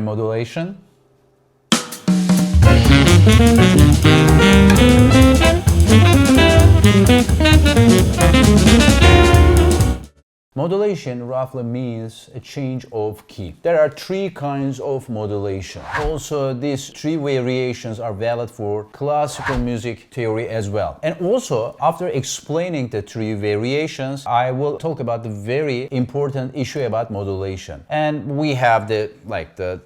modulation. Modulation roughly means a change of key. There are three kinds of modulation. Also, these three variations are valid for classical music theory as well. And also, after explaining the three variations, I will talk about the very important issue about modulation. And we have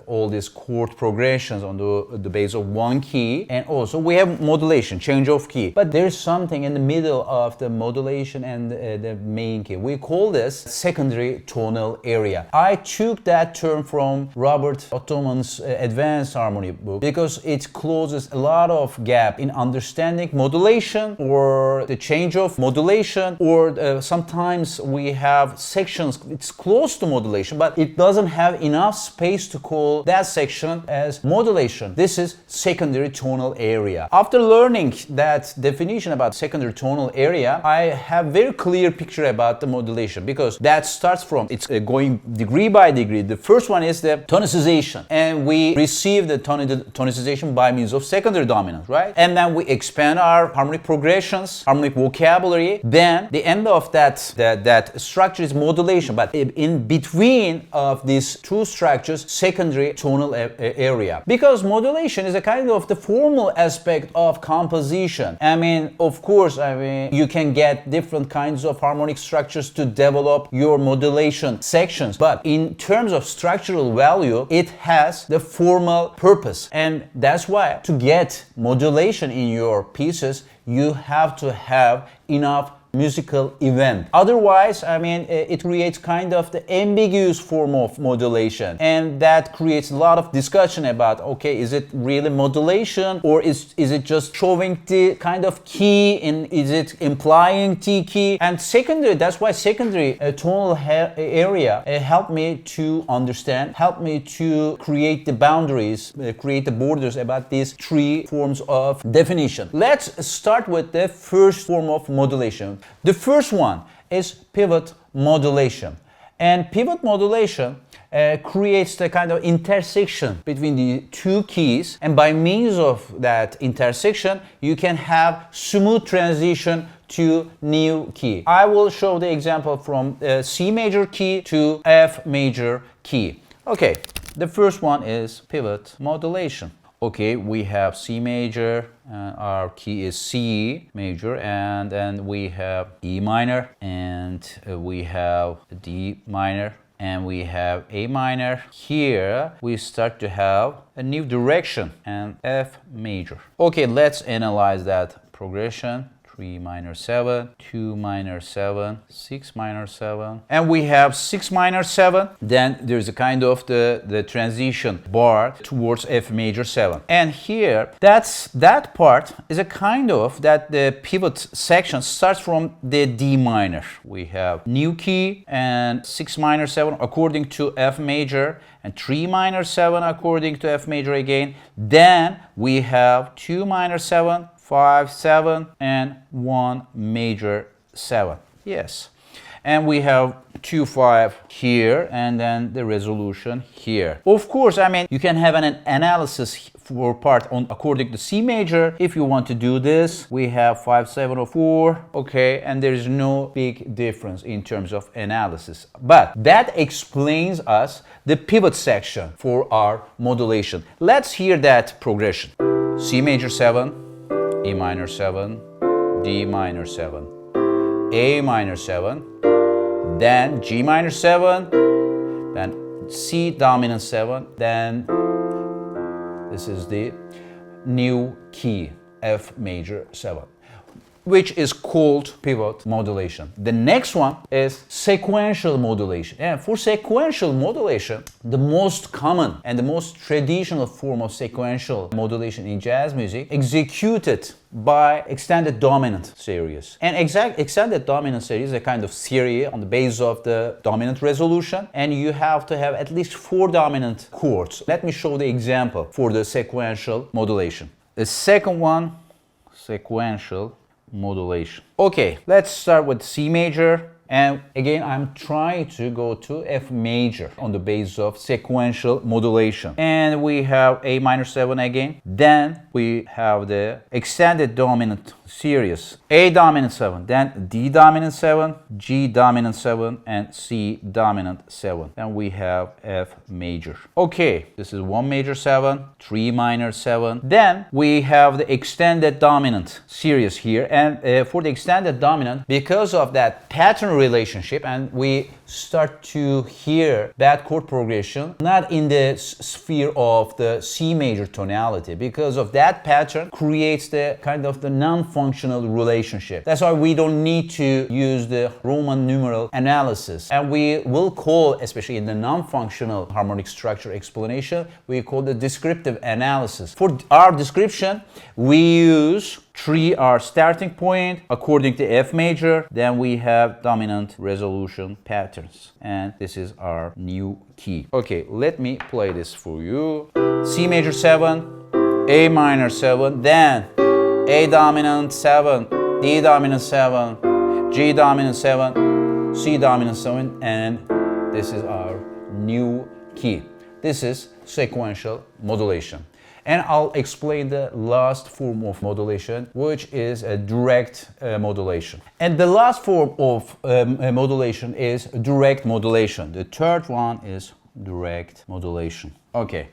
all these chord progressions on the base of one key, and also we have modulation, change of key. But there's something in the middle of the modulation and the main key. We call this secondary tonal area. I took that term from Robert Ottman's advanced harmony book because it closes a lot of gap in understanding modulation or the change of modulation, or sometimes we have sections, it's close to modulation, but it doesn't have enough space to call that section as modulation. This is secondary tonal area. After learning that definition about secondary tonal area, I have very clear picture about the modulation, because that starts from, it's going degree by degree. The first one is the tonicization, and we receive the tonicization by means of secondary dominant, right? And then we expand our harmonic progressions, harmonic vocabulary. Then the end of that structure is modulation, but in between of these two structures, secondary tonal area. Because modulation is a kind of the formal aspect of composition. I mean, of course, you can get different kinds of harmonic structures to develop your modulation sections, but in terms of structural value, it has the formal purpose. And that's why to get modulation in your pieces, you have to have enough musical event. Otherwise, it creates kind of the ambiguous form of modulation, and that creates a lot of discussion about, okay, is it really modulation, or is it just showing the kind of key, and is it implying T key? And secondary, that's why secondary tonal area helped me to understand, helped me to create the boundaries, create the borders about these three forms of definition. Let's start with the first form of modulation. The first one is pivot modulation. And pivot modulation creates the kind of intersection between the two keys, and by means of that intersection, you can have smooth transition to new key. I will show the example from C major key to F major key. Okay, the first one is pivot modulation. Okay, we have C major, our key is C major, and then we have E minor, and we have D minor, and we have A minor. Here we start to have a new direction, and F major. Okay, let's analyze that progression. 3 minor 7, 2 minor 7, 6 minor 7, and we have 6 minor 7. Then there's a kind of the transition bar towards F major 7, and here that part is a kind of that the pivot section starts from the D minor. We have new key and 6 minor 7 according to F major, and 3 minor 7 according to F major again. Then we have 2 minor 7, 5, 7, and 1 major 7. Yes. And we have 2, 5 here, and then the resolution here. Of course, you can have an analysis for part on according to C major. If you want to do this, we have 5, 7, or 4. Okay, and there is no big difference in terms of analysis. But that explains us the pivot section for our modulation. Let's hear that progression. C major 7, E minor 7, D minor 7, A minor 7, then G minor 7, then C dominant 7, then this is the new key, F major 7, which is called pivot modulation. The next one is sequential modulation. And for sequential modulation, the most common and the most traditional form of sequential modulation in jazz music executed by extended dominant series. And extended dominant series is a kind of series on the basis of the dominant resolution, and you have to have at least 4 dominant chords. Let me show the example for the sequential modulation. The second one, sequential modulation. Okay, let's start with C major And again, I'm trying to go to F major on the basis of sequential modulation. And we have A minor 7 again. Then we have the extended dominant series. A dominant 7, then D dominant 7, G dominant 7, and C dominant 7. Then we have F major. Okay, this is 1 major 7, 3 minor 7. Then we have the extended dominant series here. And for the extended dominant, because of that pattern relationship, and we start to hear that chord progression not in the sphere of the C major tonality, because of that pattern creates the kind of the non-functional relationship. That's why we don't need to use the Roman numeral analysis, and we will call, especially in the non-functional harmonic structure explanation, we call the descriptive analysis. For our description, we use 3 our starting point according to F major. Then we have dominant resolution patterns, and this is our new key. Okay, let me play this for you. C major 7, A minor 7, then A dominant 7, D dominant 7, G dominant 7, C dominant 7, and this is our new key. This is sequential modulation. And I'll explain the last form of modulation, which is a direct modulation. And the last form of modulation is direct modulation. The third one is direct modulation. Okay.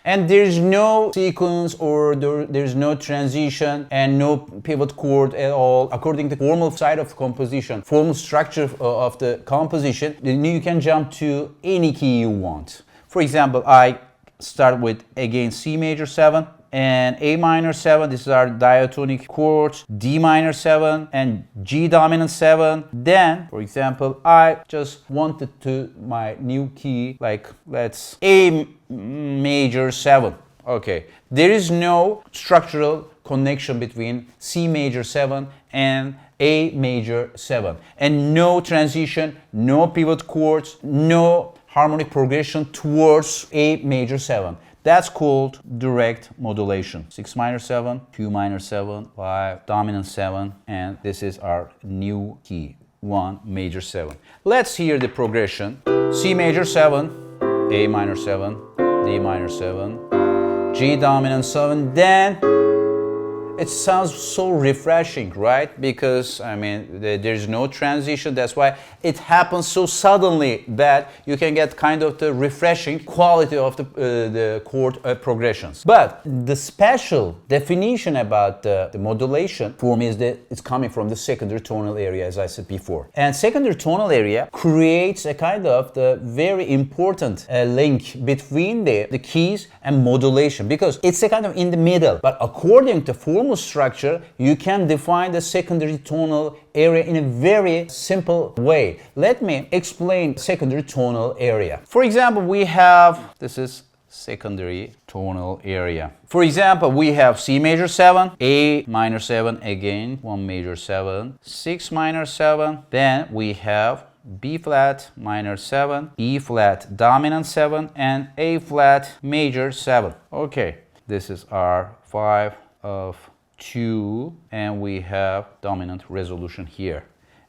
And there's no sequence or there's no transition and no pivot chord at all. According to the formal side of composition, formal structure of the composition, then you can jump to any key you want. For example, I start with again C major 7 and A minor 7. This is our diatonic chords. D minor 7 and G dominant 7. Then, for example, I just wanted to my new key, like let's A major 7. Okay, there is no structural connection between C major 7 and A major 7, and no transition, no pivot chords, no harmonic progression towards A major 7. That's called direct modulation. 6 minor 7, 2 minor 7, 5 dominant 7, and this is our new key, 1 major 7. Let's hear the progression. C major 7, A minor 7, D minor 7, G dominant 7, then it sounds so refreshing, right? Because, I mean, there's no transition. That's why it happens so suddenly that you can get kind of the refreshing quality of the chord progressions. But the special definition about the modulation form is that it's coming from the secondary tonal area, as I said before. And secondary tonal area creates a kind of the very important link between the keys and modulation, because it's a kind of in the middle. But according to formal structure, you can define the secondary tonal area in a very simple way. Let me explain secondary tonal area. For example, we have, this is secondary tonal area. For example, we have C major 7, A minor 7 again, 1 major 7, 6 minor 7, then we have B flat minor 7, E flat dominant 7, and A flat major 7. Okay, this is our 5 of 2, and we have dominant resolution here,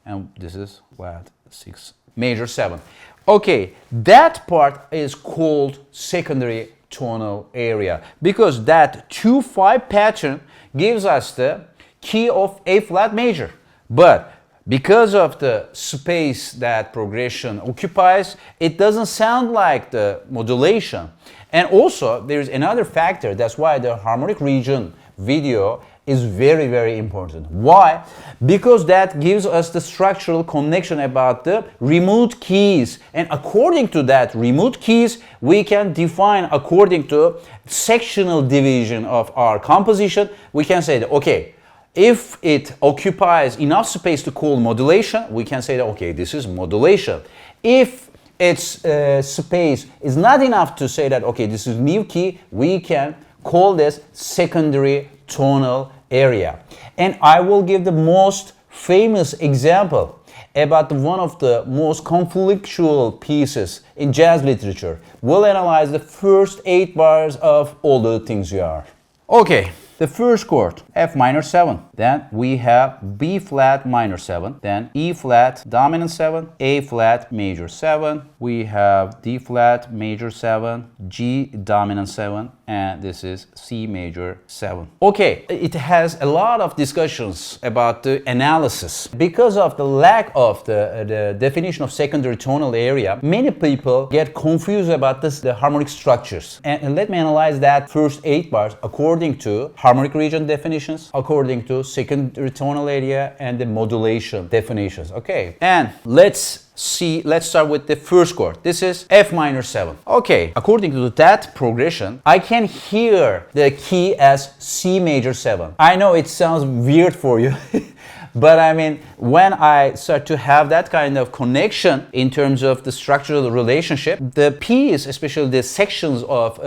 and this is flat 6 major 7. Okay, that part is called secondary tonal area, because that 2-5 pattern gives us the key of A flat major. But because of the space that progression occupies, it doesn't sound like the modulation. And also, there's another factor. That's why the harmonic region video is very, very important. Why? Because that gives us the structural connection about the remote keys. And according to that remote keys, we can define according to sectional division of our composition. We can say that, okay, if it occupies enough space to call modulation, we can say that, okay, this is modulation. If its space is not enough to say that, okay, this is new key, we can call this secondary tonal area. And I will give the most famous example about one of the most conflictual pieces in jazz literature. We'll analyze the first 8 bars of All the Things You Are. Okay, the first chord, F minor 7. Then we have B flat minor 7. Then E flat dominant 7, A flat major 7. We have D flat major 7, G dominant 7, and this is C major 7. Okay, it has a lot of discussions about the analysis. Because of the lack of the definition of secondary tonal area, many people get confused about the harmonic structures. And let me analyze that first 8 bars according to harmonic region definitions, according to secondary tonal area, and the modulation definitions. Okay, and let's start with the first chord. This is F minor 7. Okay, according to that progression, I can hear the key as C major 7. I know it sounds weird for you. But I mean, when I start to have that kind of connection in terms of the structural relationship, the piece, especially the sections of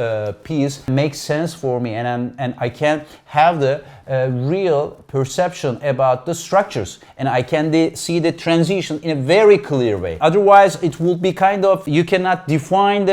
piece, make sense for me, and I can have the real perception about the structures, and I can see the transition in a very clear way. Otherwise, it would be kind of, you cannot define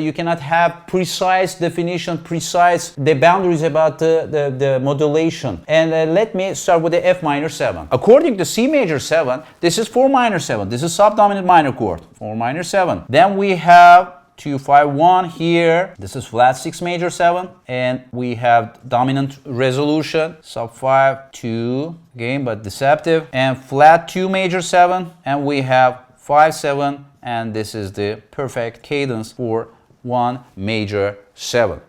you cannot have precise definition, the boundaries about the modulation. And let me start with the F minor 7. According to C major 7, this is 4 minor 7. This is subdominant minor chord, 4 minor 7. Then we have 2, 5, 1 here. This is flat 6 major 7, and we have dominant resolution, sub 5, 2, again but deceptive, and flat 2 major 7, and we have 5, 7, and this is the perfect cadence for 1 major 7.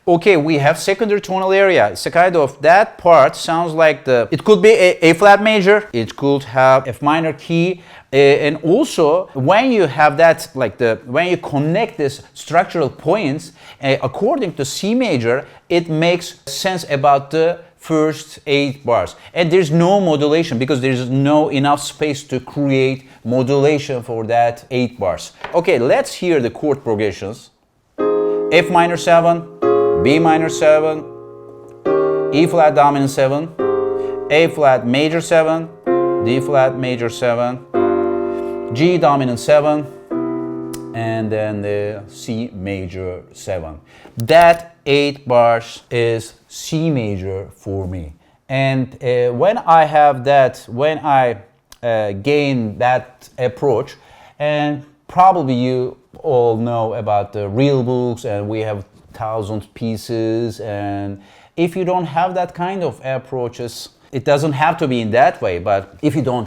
Okay, we have secondary tonal area. It's a kind of, that part sounds like it could be A flat major, it could have F minor key, and also when you have that, when you connect these structural points, according to C major, it makes sense about the first 8 bars. And there's no modulation because there's no enough space to create modulation for that 8 bars. Okay, let's hear the chord progressions. F minor 7, B minor 7, E flat dominant 7, A flat major 7, D flat major 7, G dominant 7, and then the C major 7. That 8 bars is C major for me. And when I have that, when I gain that approach, and probably you all know about the real books, and we have 1,000 pieces, and if you don't have that kind of approaches, it doesn't have to be in that way, but if you don't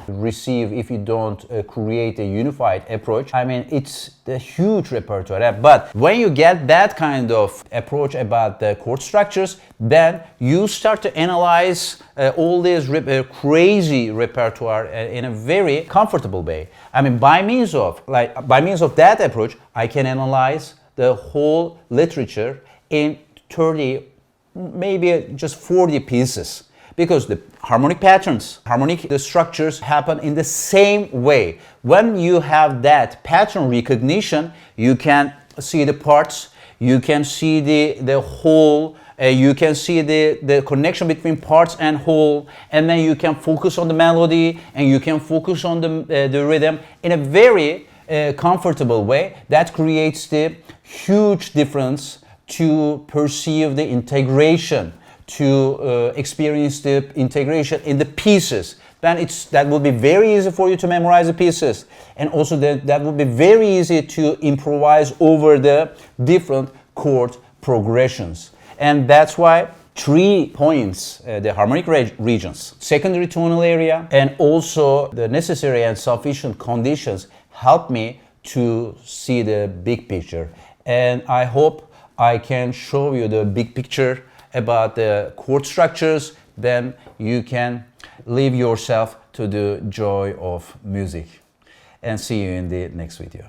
create a unified approach, I mean, it's a huge repertoire. But when you get that kind of approach about the chord structures, then you start to analyze all this crazy repertoire in a very comfortable way. I mean, by means of that approach, I can analyze the whole literature in 30, maybe just 40 pieces, because the harmonic patterns, the structures happen in the same way. When you have that pattern recognition, you can see the parts, you can see the whole, you can see the connection between parts and whole, and then you can focus on the melody, and you can focus on the rhythm in a very comfortable way. That creates the huge difference to perceive the integration, to experience the integration in the pieces. Then that will be very easy for you to memorize the pieces, and also that will be very easy to improvise over the different chord progressions. And that's why 3 points, the harmonic regions, secondary tonal area, and also the necessary and sufficient conditions help me to see the big picture. And I hope I can show you the big picture about the chord structures. Then you can leave yourself to the joy of music. And see you in the next video.